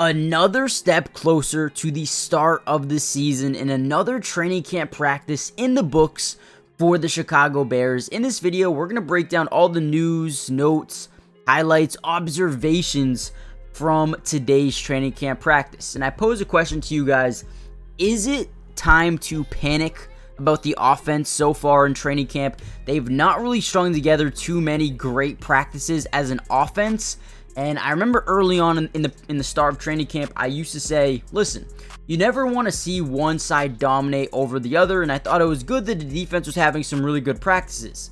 Another step closer to the start of the season and another training camp practice in the books for the Chicago Bears. In this video, we're going to break down all the news, notes, highlights, observations from today's training camp practice. And I pose a question to you guys. Is it time to panic about the offense so far in training camp? They've not really strung together too many great practices as an offense. And I remember early on in the start of training camp, I used to say, listen, you never want to see one side dominate over the other. And I thought it was good that the defense was having some really good practices.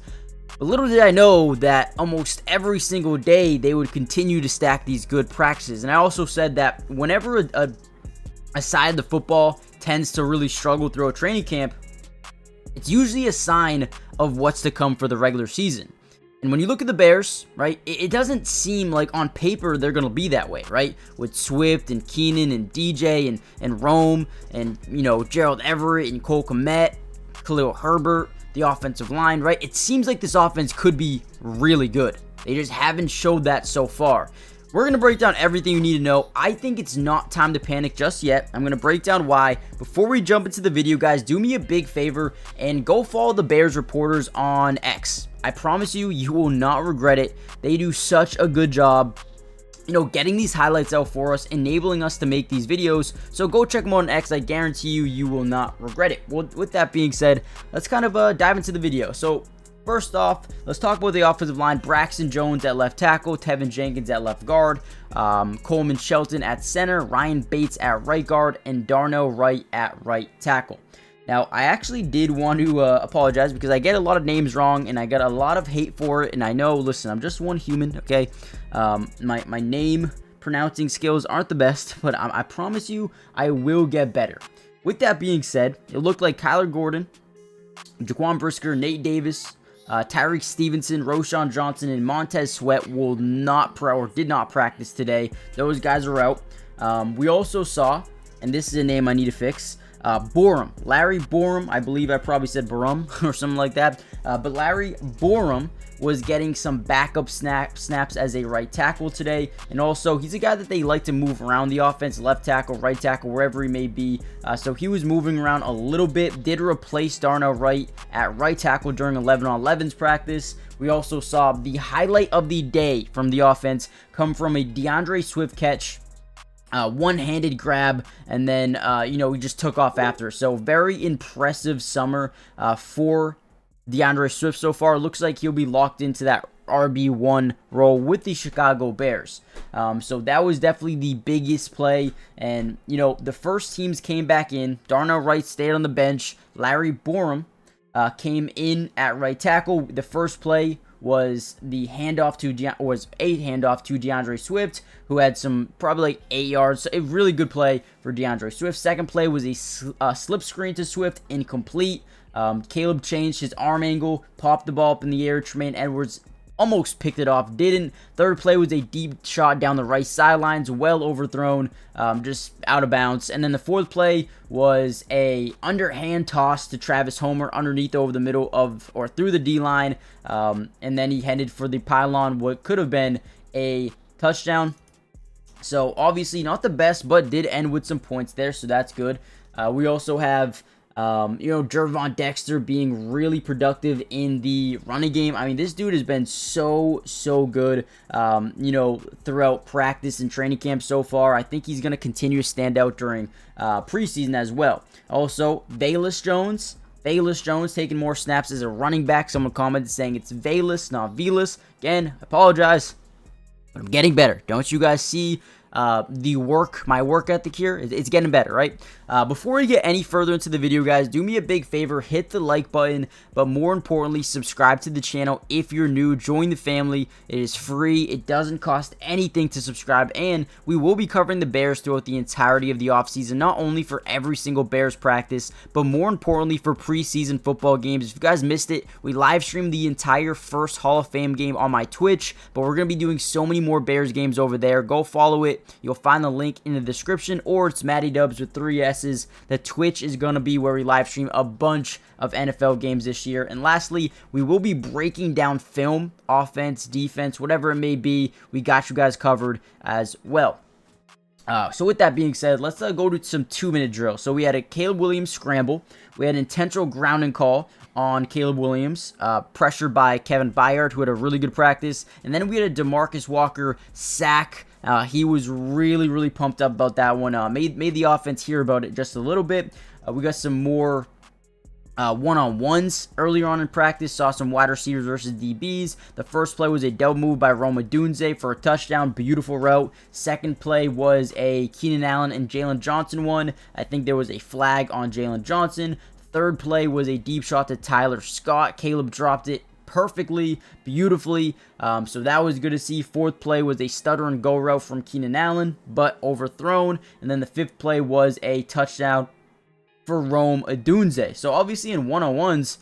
But little did I know that almost every single day they would continue to stack these good practices. And I also said that whenever a side of the football tends to really struggle throughout training camp, it's usually a sign of what's to come for the regular season. And when you look at the Bears, right, it doesn't seem like on paper they're going to be that way, right? With Swift and Keenan and DJ and Rome and, Gerald Everett and Cole Kmet, Khalil Herbert, the offensive line, right? It seems like this offense could be really good. They just haven't showed that so far. We're going to break down everything you need to know. I think it's not time to panic just yet. I'm going to break down why. Before we jump into the video, guys, do me a big favor and go follow the Bears reporters on X. I promise you, you will not regret it. They do such a good job, getting these highlights out for us, enabling us to make these videos. So go check them out on X. I guarantee you, you will not regret it. Well, with that being said, let's kind of dive into the video. So first off, let's talk about the offensive line. Braxton Jones at left tackle, Tevin Jenkins at left guard, Coleman Shelton at center, Ryan Bates at right guard, and Darnell Wright at right tackle. Now, I actually did want to apologize because I get a lot of names wrong and I get a lot of hate for it. And I know, listen, I'm just one human, okay? My name pronouncing skills aren't the best, but I promise you I will get better. With that being said, it looked like Kyler Gordon, Jaquan Brisker, Nate Davis, Tyreek Stevenson, Roschon Johnson, and Montez Sweat will not did not practice today. Those guys are out. We also saw, and this is a name I need to fix, Borum, Larry Borum. I believe I probably said Borum or something like that. But Larry Borum was getting some backup snaps as a right tackle today. And also, he's a guy that they like to move around the offense, left tackle, right tackle, wherever he may be. So he was moving around a little bit, did replace Darnell Wright at right tackle during 11-on-11's practice. We also saw the highlight of the day from the offense come from a DeAndre Swift catch. One-handed grab, and then, he just took off after. So, very impressive summer for DeAndre Swift so far. Looks like he'll be locked into that RB1 role with the Chicago Bears. So, that was definitely the biggest play. And, the first teams came back in. Darnell Wright stayed on the bench. Larry Borum came in at right tackle. The first play was a handoff to DeAndre Swift, who had some probably like 8 yards. So a really good play for DeAndre Swift. Second play was a slip screen to Swift, incomplete. Caleb changed his arm angle, popped the ball up in the air. Tremaine Edwards almost picked it off, didn't. Third play was a deep shot down the right sidelines, well overthrown, just out of bounds. And then the fourth play was a underhand toss to Travis Homer underneath over the middle of, or through the D-line, and then he headed for the pylon, what could have been a touchdown. So obviously not the best, but did end with some points there, so that's good. We also have Gervon Dexter being really productive in the running game. I mean, this dude has been so good, throughout practice and training camp so far. I think he's going to continue to stand out during preseason as well. Also, Velus Jones taking more snaps as a running back. Someone commented saying it's Velus, not Velus. Again, I apologize, but I'm getting better. Don't you guys see my work ethic here? It's getting better, right? Before we get any further into the video, guys, do me a big favor, hit the like button, but more importantly, subscribe to the channel if you're new. Join the family. It is free. It doesn't cost anything to subscribe, and we will be covering the Bears throughout the entirety of the offseason, not only for every single Bears practice, but more importantly for preseason football games. If you guys missed it, we live streamed the entire first Hall of Fame game on my Twitch, but we're going to be doing so many more Bears games over there. Go follow it. You'll find the link in the description, or it's Matty Dubs with 3 S's. The Twitch is going to be where we live stream a bunch of NFL games this year. And lastly, we will be breaking down film, offense, defense, whatever it may be. We got you guys covered as well. So with that being said, let's go to some 2-minute drills. So we had a Caleb Williams scramble. We had an intentional grounding call on Caleb Williams, pressured by Kevin Byard, who had a really good practice. And then we had a DeMarcus Walker sack. He was really pumped up about that one. Made the offense hear about it just a little bit. We got some more one-on-ones earlier on in practice. Saw some wide receivers versus DBs. The first play was a double move by Odunze for a touchdown. Beautiful route. Second play was a Keenan Allen and Jalen Johnson one. I think there was a flag on Jalen Johnson. Third play was a deep shot to Tyler Scott. Caleb dropped it perfectly, beautifully. So that was good to see. Fourth play was a stutter and go route from Keenan Allen, but overthrown. And then the fifth play was a touchdown for Odunze. So obviously in one-on-ones,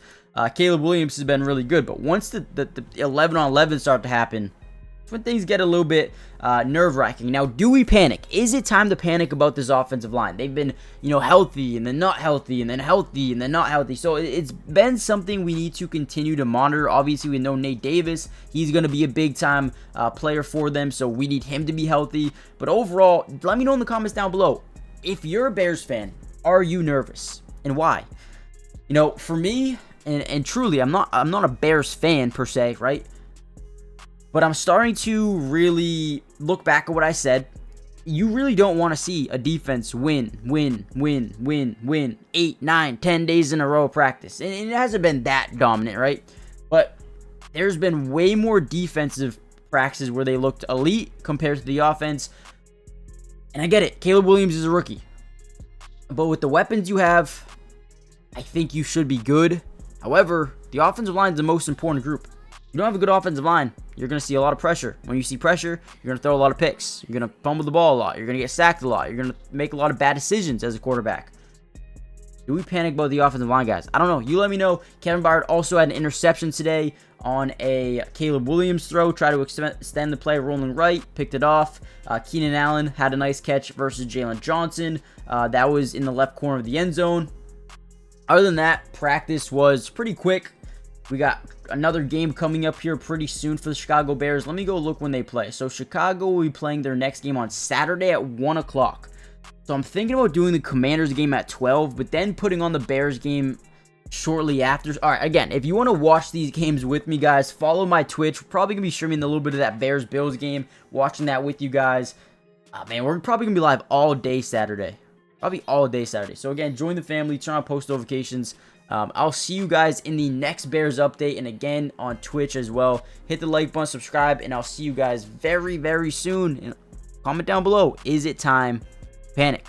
Caleb Williams has been really good. But once the 11-on-11 start to happen, that's when things get a little bit nerve-wracking. Now, do we panic? Is it time to panic about this offensive line? They've been, healthy and then not healthy and then healthy and then not healthy. So it's been something we need to continue to monitor. Obviously, we know Nate Davis. He's going to be a big-time player for them, so we need him to be healthy. But overall, let me know in the comments down below. If you're a Bears fan, are you nervous, and why? For me, and truly, I'm not a Bears fan per se, right? But I'm starting to really look back at what I said. You really don't want to see a defense win 8, 9, 10 days in a row of practice, and it hasn't been that dominant, right? But there's been way more defensive practices where they looked elite compared to the offense. And I get it, Caleb Williams is a rookie. But with the weapons you have, I think you should be good. However, the offensive line is the most important group. You don't have a good offensive line, you're going to see a lot of pressure. When you see pressure, you're going to throw a lot of picks. You're going to fumble the ball a lot. You're going to get sacked a lot. You're going to make a lot of bad decisions as a quarterback. Do we panic about the offensive line, guys? I don't know. You let me know. Kevin Byard also had an interception today on a Caleb Williams throw. Try to extend the play, rolling right, picked it off. Keenan Allen had a nice catch versus Jalen Johnson. That was in the left corner of the end zone. Other than that, practice was pretty quick. We got another game coming up here pretty soon for the Chicago Bears. Let me go look when they play. So Chicago will be playing their next game on Saturday at 1 o'clock. So I'm thinking about doing the Commanders game at 12, but then putting on the Bears game shortly after. All right, again, if you want to watch these games with me, guys, follow my Twitch. We're probably going to be streaming a little bit of that Bears-Bills game, watching that with you guys. Man, we're probably going to be live all day Saturday. Probably all day Saturday. So again, join the family, turn on post notifications. I'll see you guys in the next Bears update, and again on Twitch as well. Hit the like button, subscribe, and I'll see you guys very soon. And comment down below, is it time to panic?